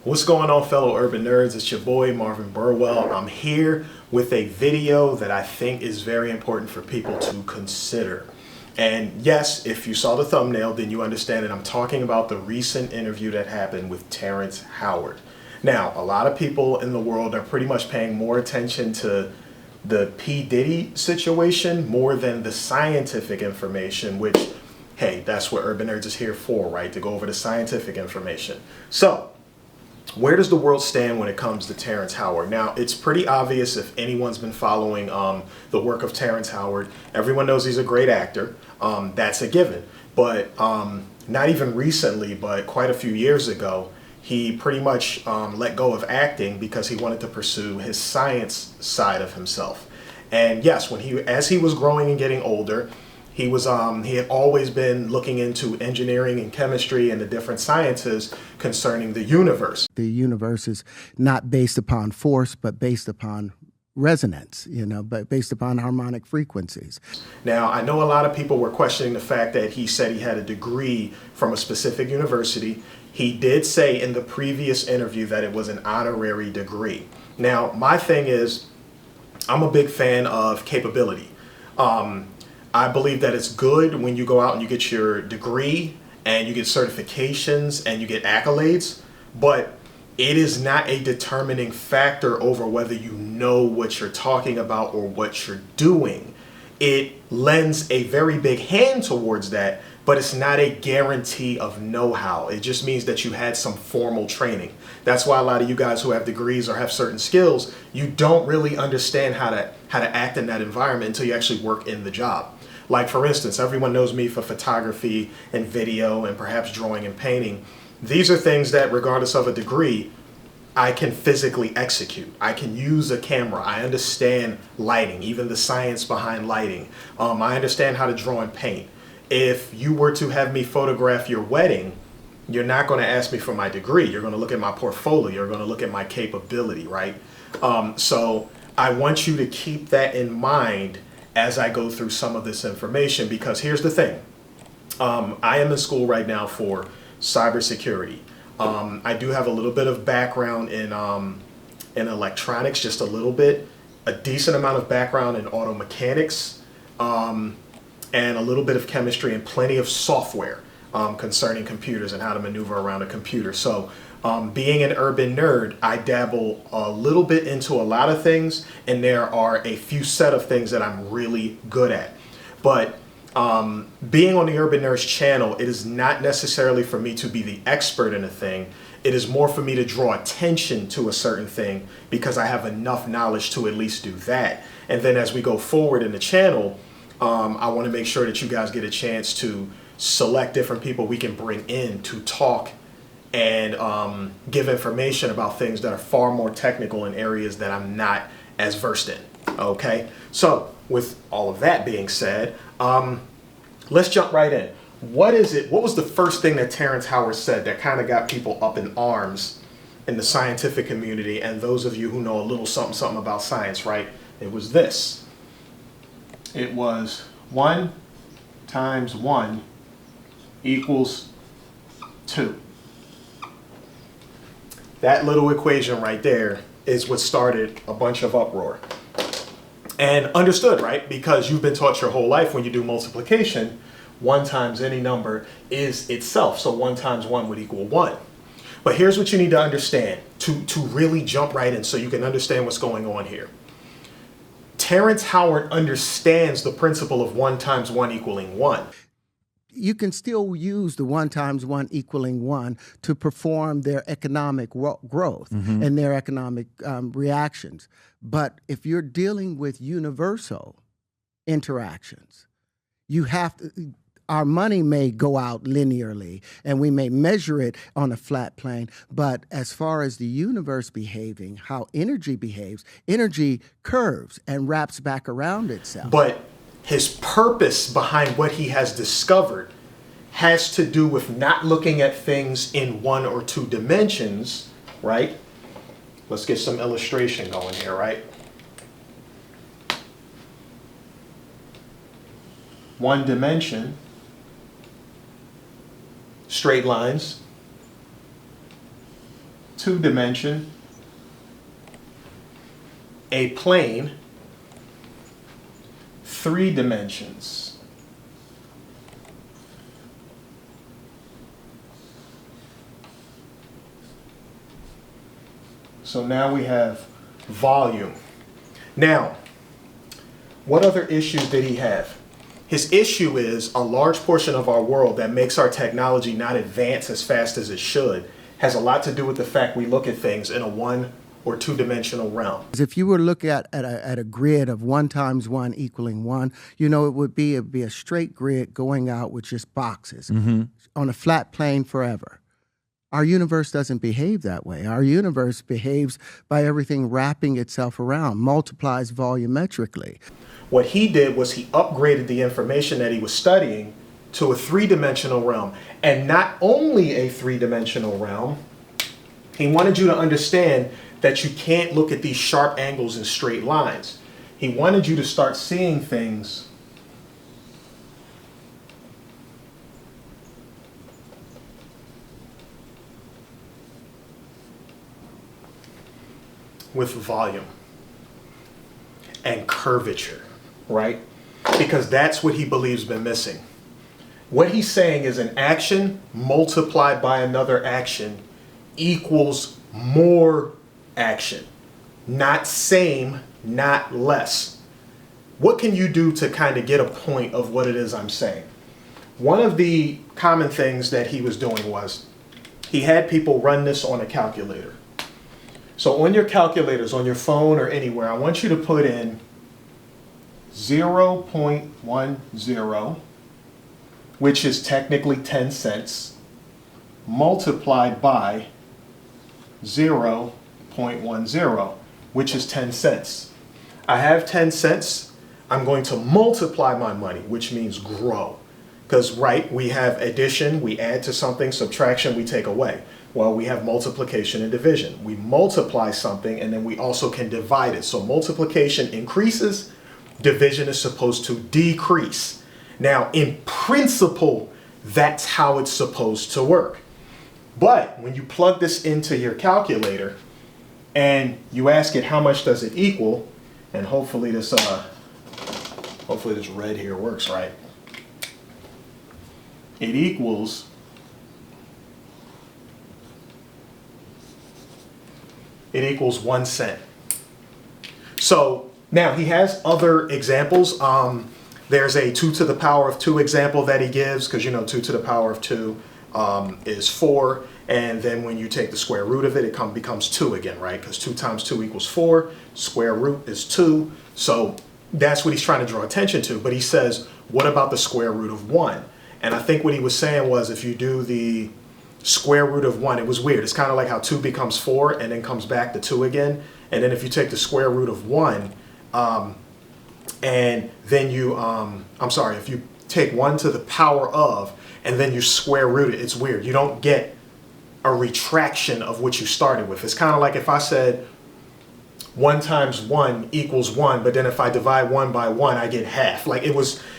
What's going on, fellow urban nerds? It's your boy Marvin Burwell. I'm here with a video that I think is very important for people to consider. And yes, if you saw the thumbnail, then you understand that I'm talking about the recent interview that happened with Terrance Howard. Now, a lot of people in the world are pretty much paying more attention to the P. Diddy situation more than the scientific information, which, hey, that's what Urban Nerds is here for, right? To go over the scientific information. So, where does the world stand when it comes to Terrance Howard? Now, it's pretty obvious if anyone's been following the work of Terrance Howard. Everyone knows he's a great actor. That's a given. But not even recently, but quite a few years ago, he pretty much let go of acting because he wanted to pursue his science side of himself. And yes, as he was growing and getting older, he had always been looking into engineering and chemistry and the different sciences concerning the universe. The universe is not based upon force, but based upon resonance, but based upon harmonic frequencies. Now, I know a lot of people were questioning the fact that he said he had a degree from a specific university. He did say in the previous interview that it was an honorary degree. Now, my thing is, I'm a big fan of capability. I believe that it's good when you go out and you get your degree and you get certifications and you get accolades, but it is not a determining factor over whether you know what you're talking about or what you're doing. It lends a very big hand towards that, but it's not a guarantee of know-how. It just means that you had some formal training. That's why a lot of you guys who have degrees or have certain skills, you don't really understand how to act in that environment until you actually work in the job. Like, for instance, everyone knows me for photography and video and perhaps drawing and painting. These are things that, regardless of a degree, I can physically execute. I can use a camera. I understand lighting, even the science behind lighting. I understand how to draw and paint. If you were to have me photograph your wedding, you're not going to ask me for my degree. You're going to look at my portfolio. You're going to look at my capability, right? So I want you to keep that in mind as I go through some of this information, because here's the thing. I am in school right now for cybersecurity. I do have a little bit of background in electronics, just a little bit, a decent amount of background in auto mechanics, and a little bit of chemistry and plenty of software concerning computers and how to maneuver around a computer. So being an urban nerd, I dabble a little bit into a lot of things, and there are a few set of things that I'm really good at. But being on the Urban Nerds channel, it is not necessarily for me to be the expert in a thing. It is more for me to draw attention to a certain thing because I have enough knowledge to at least do that. And then as we go forward in the channel, I want to make sure that you guys get a chance to select different people we can bring in to talk and give information about things that are far more technical in areas that I'm not as versed in. Okay, so with all of that being said, let's jump right in. What was the first thing that Terrance Howard said that kind of got people up in arms in the scientific community, and those of you who know a little something about science, right? It was this. It was 1 times 1 equals 2. That little equation right there is what started a bunch of uproar. And understood, right? Because you've been taught your whole life when you do multiplication, 1 times any number is itself. So 1 times 1 would equal 1. But here's what you need to understand to really jump right in so you can understand what's going on here. Terrance Howard understands the principle of 1 times 1 equaling 1. You can still use the 1 times 1 equaling 1 to perform their economic growth and their economic reactions. But if you're dealing with universal interactions, you have to, our money may go out linearly and we may measure it on a flat plane, but as far as the universe behaving, how energy behaves, energy curves and wraps back around itself. But his purpose behind what he has discovered has to do with not looking at things in 1 or 2 dimensions, right? Let's get some illustration going here, right? 1 dimension, straight lines, 2-dimension, a plane, 3 dimensions. So now we have volume. Now, what other issues did he have? His issue is a large portion of our world that makes our technology not advance as fast as it should has a lot to do with the fact we look at things in a 1 or 2-dimensional realm. If you were to look at a grid of 1 times 1 equaling 1, you know, it would be a straight grid going out with just boxes on a flat plane forever. Our universe doesn't behave that way. Our universe behaves by everything wrapping itself around, multiplies volumetrically. What he did was he upgraded the information that he was studying to a 3-dimensional realm. And not only a 3-dimensional realm, he wanted you to understand that you can't look at these sharp angles and straight lines. He wanted you to start seeing things with volume and curvature, right? Because that's what he believes been missing. What he's saying is an action multiplied by another action equals more action. Not same, not less. What can you do to kind of get a point of what it is I'm saying? One of the common things that he was doing was he had people run this on a calculator. So on your calculators, on your phone or anywhere, I want you to put in 0.10, which is technically 10 cents, multiplied by 0.10, which is 10 cents. I have 10 cents. I'm going to multiply my money, which means grow. Because, right, we have addition, we add to something, subtraction, we take away. Well, we have multiplication and division. We multiply something and then we also can divide it. So multiplication increases, division is supposed to decrease. Now, in principle, that's how it's supposed to work. But when you plug this into your calculator and you ask it how much does it equal, and hopefully this red here works right. It equals 1 cent. So now he has other examples. There's a 2 to the power of 2 example that he gives, because 2 to the power of 2 is 4. And then when you take the square root of it, it becomes 2 again, right? Because 2 times 2 equals 4. Square root is 2. So that's what he's trying to draw attention to. But he says, what about the square root of 1? And I think what he was saying was if you do the square root of 1, it was weird. It's kind of like how 2 becomes 4 and then comes back to 2 again. And then if you take the square root of 1, and then you, if you take 1 to the power of, and then you square root it, it's weird. You don't get a retraction of what you started with. It's kind of like if I said 1 times 1 equals 1, but then if I divide 1 by 1, I get half. Like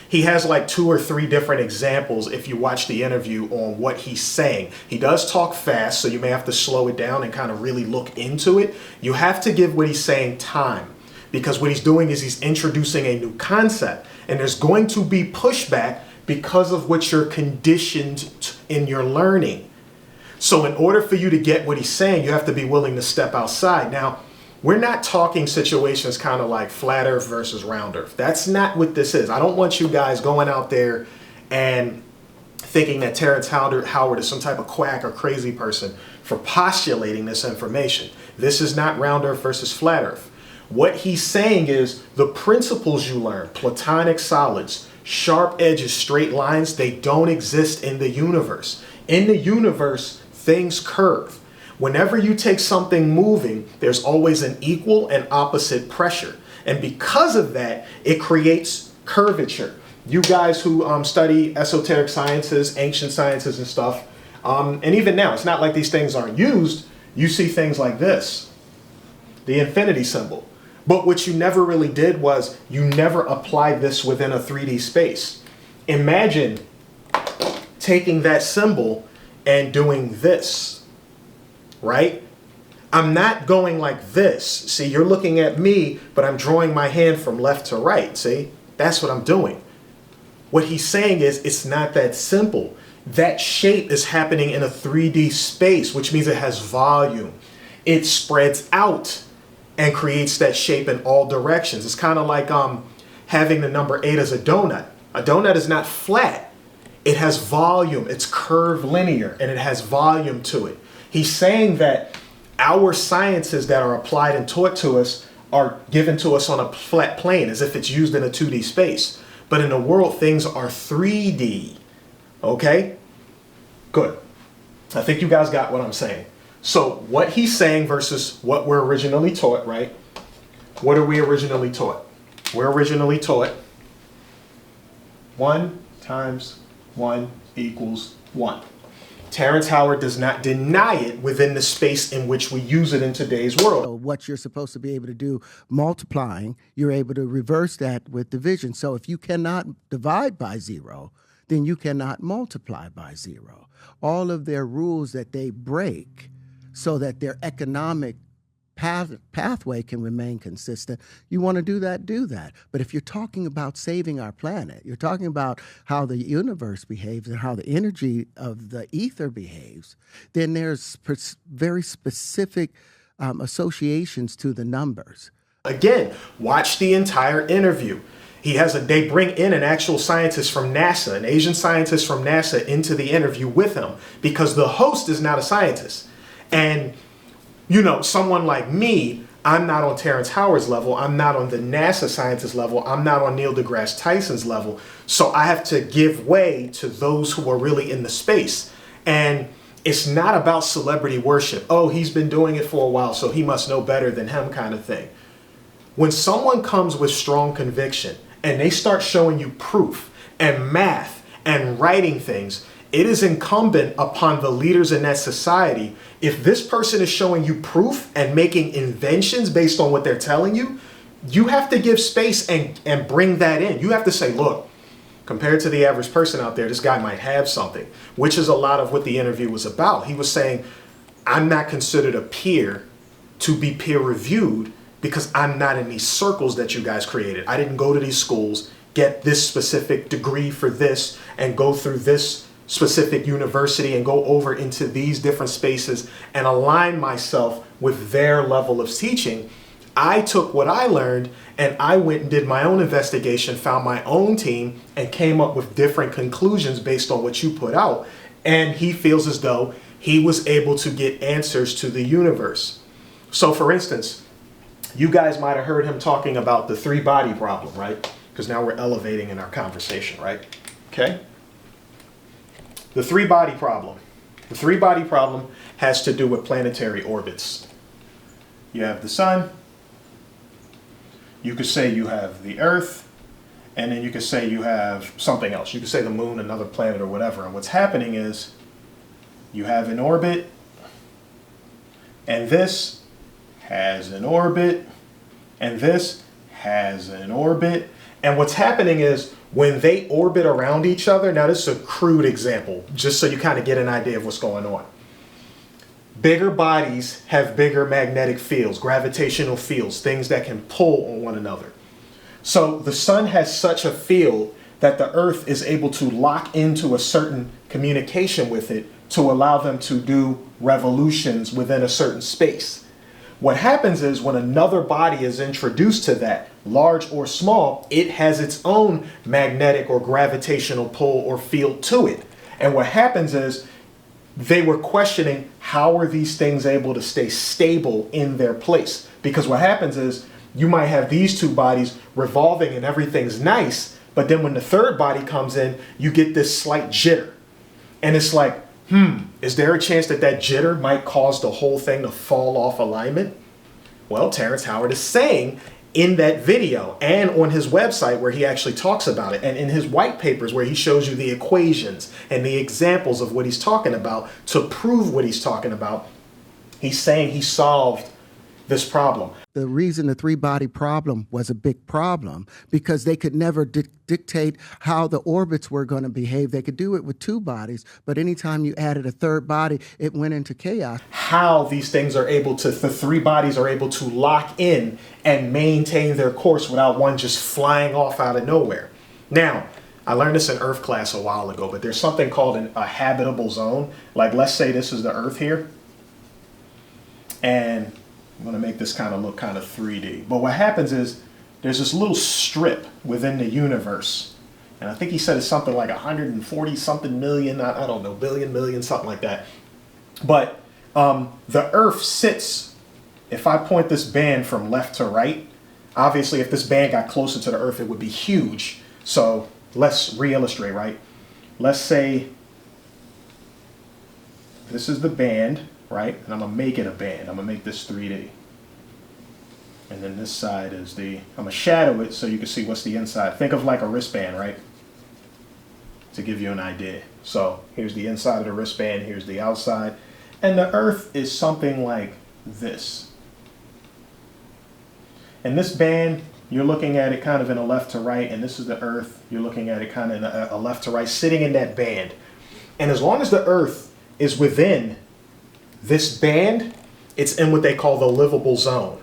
he has like 2 or 3 different examples if you watch the interview on what he's saying. He does talk fast, so you may have to slow it down and kind of really look into it. You have to give what he's saying time, because what he's doing is he's introducing a new concept, and there's going to be pushback because of what you're conditioned in your learning. So in order for you to get what he's saying, you have to be willing to step outside. Now, we're not talking situations kind of like flat earth versus round earth. That's not what this is. I don't want you guys going out there and thinking that Terrance Howard is some type of quack or crazy person for postulating this information. This is not round earth versus flat earth. What he's saying is the principles you learn, platonic solids, sharp edges, straight lines, they don't exist in the universe. In the universe, things curve. Whenever you take something moving, there's always an equal and opposite pressure. And because of that, it creates curvature. You guys who study esoteric sciences, ancient sciences and stuff, and even now, it's not like these things aren't used. You see things like this, the infinity symbol. But what you never really did was you never applied this within a 3D space. Imagine taking that symbol and doing this, right? I'm not going like this. See, you're looking at me, but I'm drawing my hand from left to right. See, that's what I'm doing. What he's saying is it's not that simple. That shape is happening in a 3D space, which means it has volume. It spreads out and creates that shape in all directions. It's kind of like having the number 8 as a donut. A donut is not flat. It has volume. It's curved linear, and it has volume to it. He's saying that our sciences that are applied and taught to us are given to us on a flat plane, as if it's used in a 2D space. But in the world, things are 3D. Okay? Good. I think you guys got what I'm saying. So what he's saying versus what we're originally taught, right? What are we originally taught? We're originally taught 1 times 1 equals 1. Terrance Howard does not deny it within the space in which we use it in today's world. So what you're supposed to be able to do, multiplying, you're able to reverse that with division. So if you cannot divide by 0, then you cannot multiply by 0. All of their rules that they break so that their economic pathway can remain consistent. You want to do that. But if you're talking about saving our planet, you're talking about how the universe behaves and how the energy of the ether behaves, then there's very specific associations to the numbers. Again, watch the entire interview. They bring in an actual scientist from NASA, an Asian scientist from NASA, into the interview with him because the host is not a scientist. And you know, someone like me, I'm not on Terrance Howard's level. I'm not on the NASA scientist level. I'm not on Neil deGrasse Tyson's level. So I have to give way to those who are really in the space. And it's not about celebrity worship. Oh, he's been doing it for a while, so he must know better than him kind of thing. When someone comes with strong conviction and they start showing you proof and math and writing things, it is incumbent upon the leaders in that society. If this person is showing you proof and making inventions based on what they're telling you, you have to give space and bring that in. You have to say, look, compared to the average person out there, this guy might have something, which is a lot of what the interview was about. He was saying, I'm not considered a peer to be peer reviewed because I'm not in these circles that you guys created. I didn't go to these schools, get this specific degree for this, and go through this specific university and go over into these different spaces and align myself with their level of teaching. I took what I learned and I went and did my own investigation, found my own team, and came up with different conclusions based on what you put out. And he feels as though he was able to get answers to the universe. So for instance, you guys might have heard him talking about the 3-body problem, right? Because now we're elevating in our conversation, right? Okay. The 3-body problem. The 3-body problem has to do with planetary orbits. You have the sun. You could say you have the Earth. And then you could say you have something else. You could say the moon, another planet, or whatever. And what's happening is you have an orbit. And this has an orbit. And this has an orbit. And what's happening is when they orbit around each other, now this is a crude example, just so you kind of get an idea of what's going on. Bigger bodies have bigger magnetic fields, gravitational fields, things that can pull on one another. So the sun has such a field that the Earth is able to lock into a certain communication with it to allow them to do revolutions within a certain space. What happens is when another body is introduced to that, large or small, it has its own magnetic or gravitational pull or field to it. And what happens is they were questioning how are these things able to stay stable in their place? Because what happens is you might have these two bodies revolving and everything's nice, but then when the third body comes in, you get this slight jitter. And it's like, is there a chance that that jitter might cause the whole thing to fall off alignment? Well, Terrance Howard is saying in that video and on his website where he actually talks about it, and in his white papers where he shows you the equations and the examples of what he's talking about to prove what he's talking about, he's saying he solved this problem. The reason the three-body problem was a big problem because they could never dictate how the orbits were going to behave. They could do it with two bodies, but anytime you added a third body, it went into chaos. How these things are able to, the three bodies are able to lock in and maintain their course without one just flying off out of nowhere. Now, I learned this in Earth class a while ago, but there's something called a habitable zone. Like, let's say this is the Earth here, and I'm going to make this kind of look kind of 3D. But what happens is there's this little strip within the universe. And I think he said it's something like 140 something million, I don't know, billion, million, something like that. But the Earth sits, if I point this band from left to right, obviously if this band got closer to the Earth, it would be huge. So let's re-illustrate, right? Let's say this is the band. Right? And I'm going to make it a band. I'm going to make this 3D. And then this side is I'm going to shadow it so you can see what's the inside. Think of like a wristband, right? To give you an idea. So here's the inside of the wristband. Here's the outside. And the Earth is something like this. And this band, you're looking at it kind of in a left to right. And this is the Earth. You're looking at it kind of in a left to right, sitting in that band. And as long as the Earth is within this band, it's in what they call the livable zone.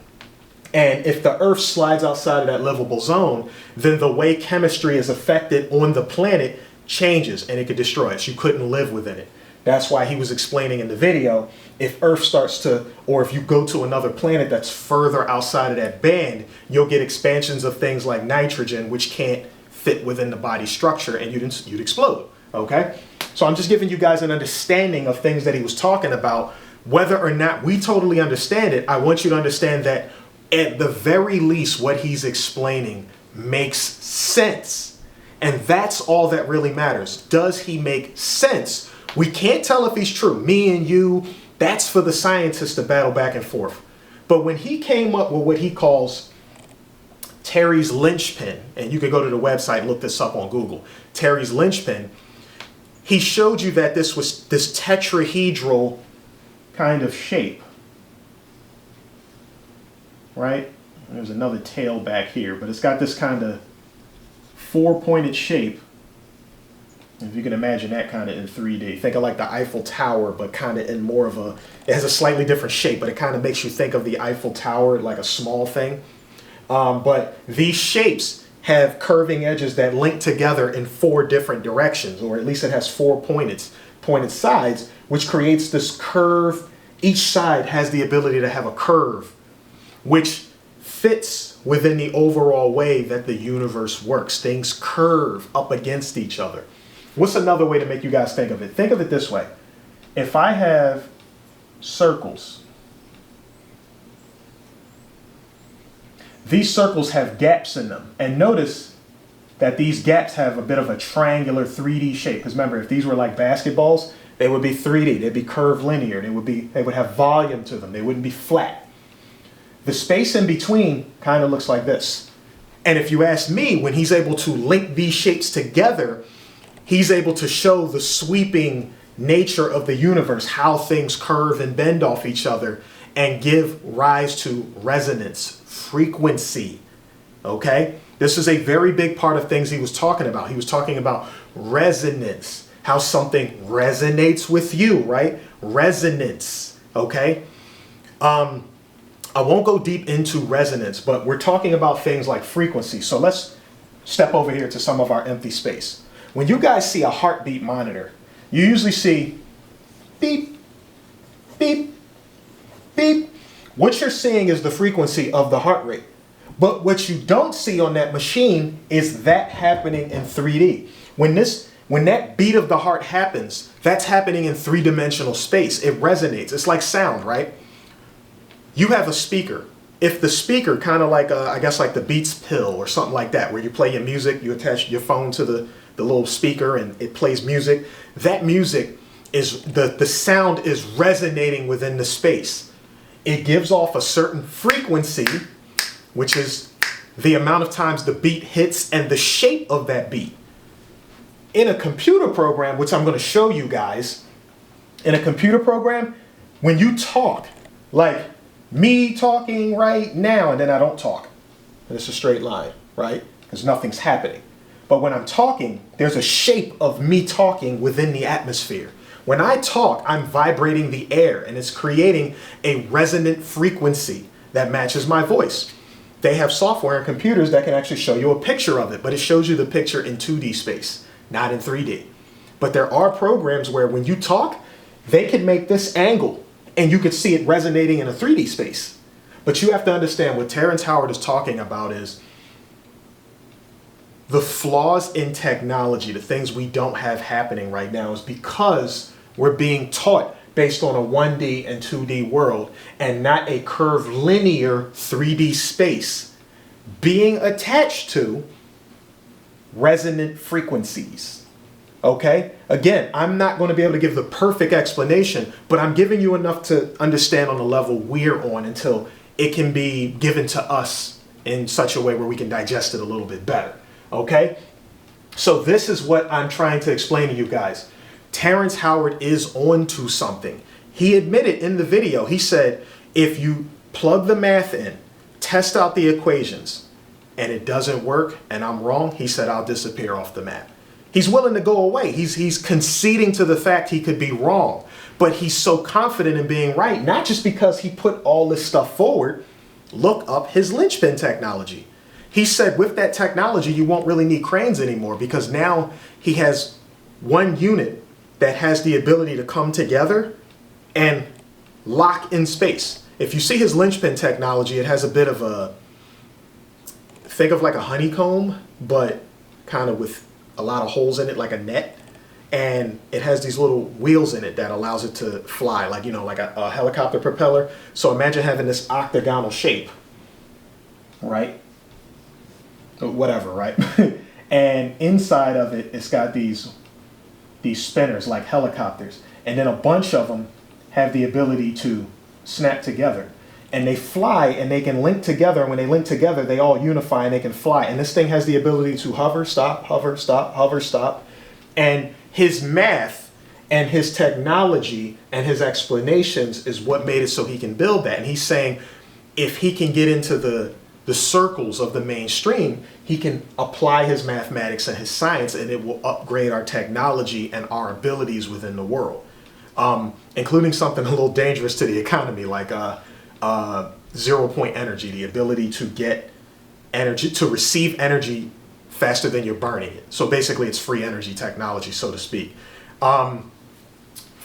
And if the Earth slides outside of that livable zone, then the way chemistry is affected on the planet changes and it could destroy us. You couldn't live within it. That's why he was explaining in the video, if Earth starts to, or if you go to another planet that's further outside of that band, you'll get expansions of things like nitrogen, which can't fit within the body structure, and you'd explode, okay? So I'm just giving you guys an understanding of things that he was talking about. Whether or not we totally understand it, I want you to understand that at the very least, what he's explaining makes sense. And that's all that really matters. Does he make sense? We can't tell if he's true. Me and you, that's for the scientists to battle back and forth. But when he came up with what he calls Terry's linchpin, and you can go to the website and look this up on Google, Terry's linchpin, he showed you that this was this tetrahedral kind of shape, right? There's another tail back here, but it's got this kind of four-pointed shape. If you can imagine that kind of in 3D. Think of like the Eiffel Tower, but kind of in more of it has a slightly different shape, but it kind of makes you think of the Eiffel Tower like a small thing. But these shapes have curving edges that link together in four different directions, or at least it has four pointed sides, which creates this curve. Each side has the ability to have a curve, which fits within the overall way that the universe works. Things curve up against each other. What's another way to make you guys think of it? Think of it this way. If I have circles, these circles have gaps in them. And notice that these gaps have a bit of a triangular 3D shape. Because remember, if these were like basketballs, they would be 3D. They'd be curved linear. They would have volume to them. They wouldn't be flat. The space in between kind of looks like this. And if you ask me, when he's able to link these shapes together, he's able to show the sweeping nature of the universe, how things curve and bend off each other and give rise to resonance, frequency, okay? This is a very big part of things he was talking about. He was talking about resonance, how something resonates with you, right? Resonance, okay? I won't go deep into resonance, but we're talking about things like frequency. So let's step over here to some of our empty space. When you guys see a heartbeat monitor, you usually see beep, beep, beep. What you're seeing is the frequency of the heart rate. But what you don't see on that machine is that happening in 3D. When that beat of the heart happens, that's happening in three-dimensional space. It resonates. It's like sound, right? You have a speaker. If the speaker, kind of like, I guess like the Beats pill or something like that, where you play your music, you attach your phone to the little speaker and it plays music, that music is, the sound is resonating within the space. It gives off a certain frequency, which is the amount of times the beat hits and the shape of that beat. In a computer program, which I'm going to show you guys, in a computer program, when you talk, like me talking right now, and then I don't talk. And it's a straight line, right? Because nothing's happening. But when I'm talking, there's a shape of me talking within the atmosphere. When I talk, I'm vibrating the air, and it's creating a resonant frequency that matches my voice. They have software and computers that can actually show you a picture of it, but it shows you the picture in 2D space, not in 3D. But there are programs where when you talk, they can make this angle and you could see it resonating in a 3D space. But you have to understand what Terrance Howard is talking about is the flaws in technology, the things we don't have happening right now is because we're being taught based on a 1D and 2D world and not a curved linear 3D space being attached to resonant frequencies. Okay? Again, I'm not going to be able to give the perfect explanation, but I'm giving you enough to understand on the level we're on until it can be given to us in such a way where we can digest it a little bit better. Okay? So this is what I'm trying to explain to you guys. Terrance Howard is on to something. He admitted in the video, he said, if you plug the math in, test out the equations, and it doesn't work, and I'm wrong, he said, I'll disappear off the map. He's willing to go away. He's conceding to the fact he could be wrong, but he's so confident in being right, not just because he put all this stuff forward. Look up his linchpin technology. He said with that technology, you won't really need cranes anymore because now he has one unit that has the ability to come together and lock in space. If you see his linchpin technology, it has a bit of a, think of like a honeycomb, but kind of with a lot of holes in it, like a net. And it has these little wheels in it that allows it to fly, like, you know, like a helicopter propeller. So imagine having this octagonal shape, right? Whatever, right? And inside of it, it's got these spinners like helicopters, and then a bunch of them have the ability to snap together and they fly and they can link together, and when they link together they all unify and they can fly, and this thing has the ability to hover, stop, hover, stop, hover, stop. And his math and his technology and his explanations is what made it so he can build that. And he's saying if he can get into the circles of the mainstream, he can apply his mathematics and his science, and it will upgrade our technology and our abilities within the world, including something a little dangerous to the economy, like 0-point energy, the ability to get energy, to receive energy faster than you're burning it. So basically it's free energy technology, so to speak. For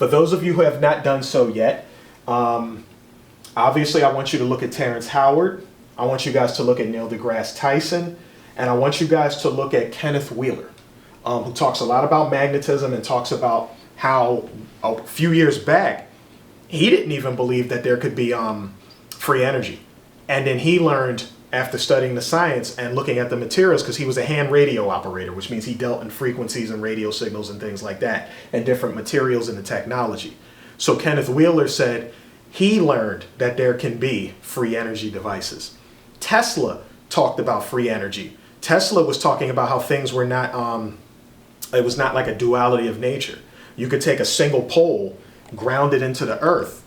those of you who have not done so yet, obviously I want you to look at Terrance Howard. I want you guys to look at Neil deGrasse Tyson, and I want you guys to look at Kenneth Wheeler, who talks a lot about magnetism and talks about how a few years back, he didn't even believe that there could be free energy. And then he learned after studying the science and looking at the materials, because he was a hand radio operator, which means he dealt in frequencies and radio signals and things like that, and different materials in the technology. So Kenneth Wheeler said he learned that there can be free energy devices. Tesla talked about free energy. Tesla was talking about how things were not, it was not like a duality of nature. You could take a single pole, ground it into the earth,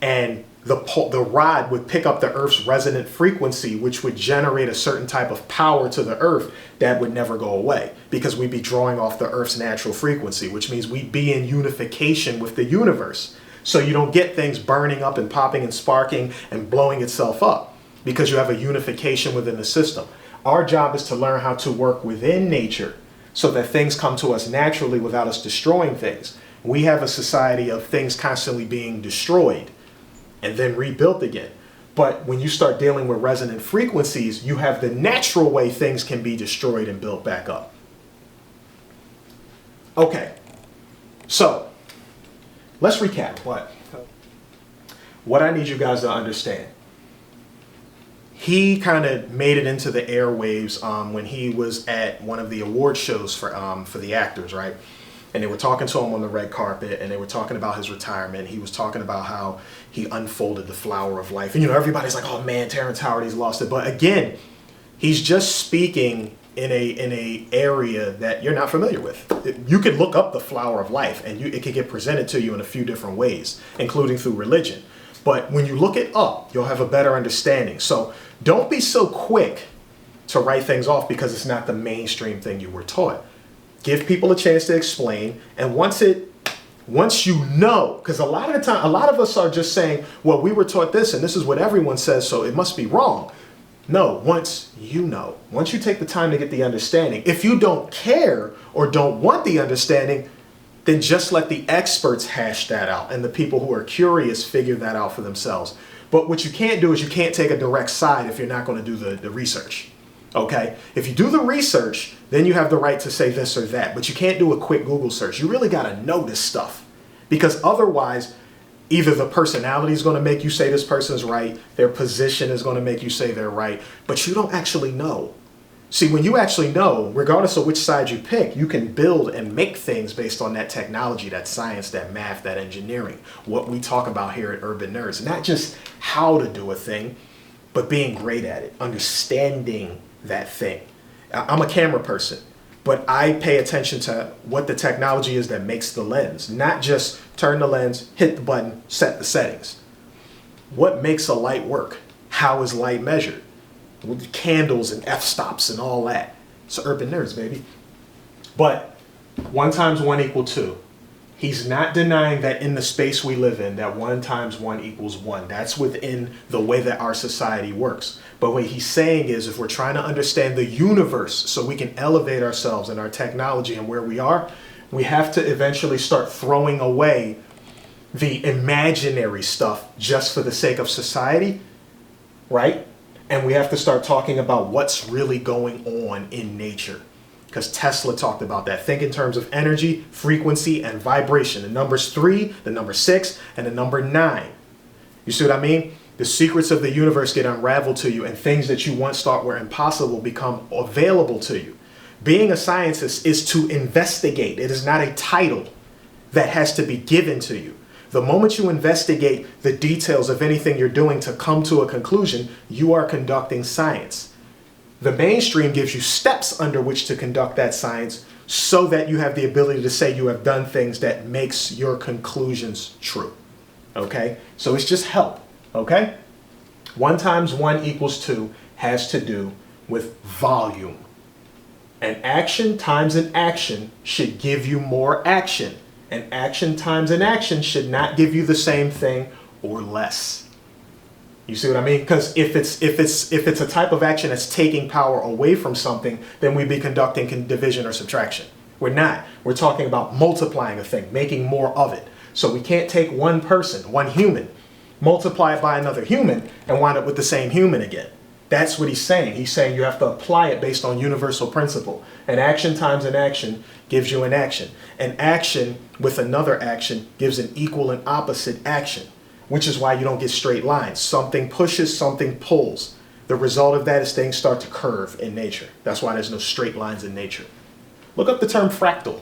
and the rod would pick up the earth's resonant frequency, which would generate a certain type of power to the earth that would never go away, because we'd be drawing off the earth's natural frequency, which means we'd be in unification with the universe. So you don't get things burning up and popping and sparking and blowing itself up, because you have a unification within the system. Our job is to learn how to work within nature so that things come to us naturally without us destroying things. We have a society of things constantly being destroyed and then rebuilt again. But when you start dealing with resonant frequencies, you have the natural way things can be destroyed and built back up. Okay, so let's recap. What I need you guys to understand. He kind of made it into the airwaves when he was at one of the award shows for the actors, right? And they were talking to him on the red carpet, and they were talking about his retirement. He was talking about how he unfolded the flower of life. And, you know, everybody's like, oh man, Terrance Howard, he's lost it. But again, he's just speaking in a area that you're not familiar with. You could look up the flower of life, and it could get presented to you in a few different ways, including through religion. But when you look it up, you'll have a better understanding. So don't be so quick to write things off because it's not the mainstream thing you were taught. Give people a chance to explain. And once you know, because a lot of the time, a lot of us are just saying, well, we were taught this and this is what everyone says, so it must be wrong. No, once you know, once you take the time to get the understanding, if you don't care or don't want the understanding, then just let the experts hash that out and the people who are curious figure that out for themselves. But what you can't do is you can't take a direct side if you're not going to do the research. Okay? If you do the research, then you have the right to say this or that, but you can't do a quick Google search. You really got to know this stuff because otherwise, either the personality is going to make you say this person's right, their position is going to make you say they're right, but you don't actually know. See, when you actually know, regardless of which side you pick, you can build and make things based on that technology, that science, that math, that engineering, what we talk about here at Urban Nerds. Not just how to do a thing, but being great at it, understanding that thing. I'm a camera person, but I pay attention to what the technology is that makes the lens, not just turn the lens, hit the button, set the settings. What makes a light work? How is light measured? With candles and f-stops and all that. It's Urban Nerds, baby. But 1 times 1 equals 2. He's not denying that in the space we live in, that 1 times 1 equals 1. That's within the way that our society works. But what he's saying is if we're trying to understand the universe so we can elevate ourselves and our technology and where we are, we have to eventually start throwing away the imaginary stuff just for the sake of society, right? And we have to start talking about what's really going on in nature. Because Tesla talked about that. Think in terms of energy, frequency, and vibration. The numbers 3, the number 6, and the number 9. You see what I mean? The secrets of the universe get unraveled to you, and things that you once thought were impossible become available to you. Being a scientist is to investigate. It is not a title that has to be given to you. The moment you investigate the details of anything you're doing to come to a conclusion, you are conducting science. The mainstream gives you steps under which to conduct that science so that you have the ability to say you have done things that makes your conclusions true. Okay? So it's just help. Okay? 1 times 1 equals 2 has to do with volume. An action times an action should give you more action. An action times an action should not give you the same thing or less. You see what I mean? Because if it's a type of action that's taking power away from something, then we'd be conducting division or subtraction. We're not. We're talking about multiplying a thing, making more of it. So we can't take one person, one human, multiply it by another human, and wind up with the same human again. That's what he's saying. He's saying you have to apply it based on universal principle. An action times an action gives you an action. An action with another action gives an equal and opposite action, which is why you don't get straight lines. Something pushes, something pulls. The result of that is things start to curve in nature. That's why there's no straight lines in nature. Look up the term fractal,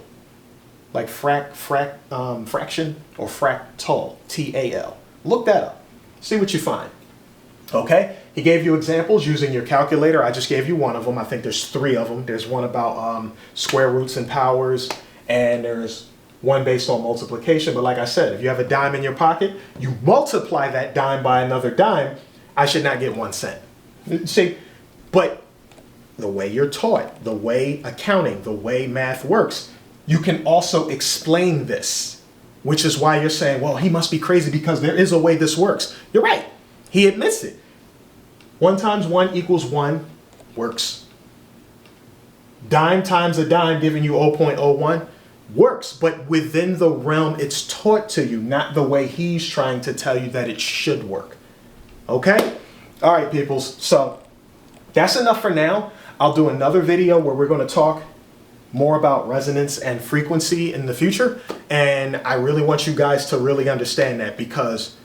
like fraction or fractal, T-A-L. Look that up. See what you find. Okay? He gave you examples using your calculator. I just gave you one of them. I think there's 3 of them. There's one about square roots and powers, and there's one based on multiplication. But like I said, if you have a dime in your pocket, you multiply that dime by another dime, I should not get 1 cent. See, but the way you're taught, the way accounting, the way math works, you can also explain this, which is why you're saying, well, he must be crazy because there is a way this works. You're right. He admits it. 1 times 1 equals 1 works. Dime times a dime giving you 0.01 works, but within the realm it's taught to you, not the way he's trying to tell you that it should work. Okay? All right, peoples. So that's enough for now. I'll do another video where we're going to talk more about resonance and frequency in the future. And I really want you guys to really understand that, because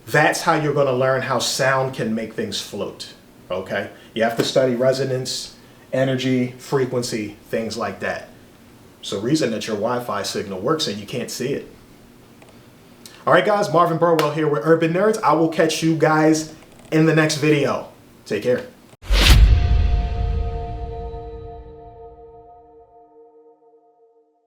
that's how you're going to learn how sound can make things float. Okay? You have to study resonance, energy, frequency, things like that. It's the reason that your Wi-Fi signal works and you can't see it. All right, guys, Marvin Burwell here with Urban Nerds. I will catch you guys in the next video. Take care.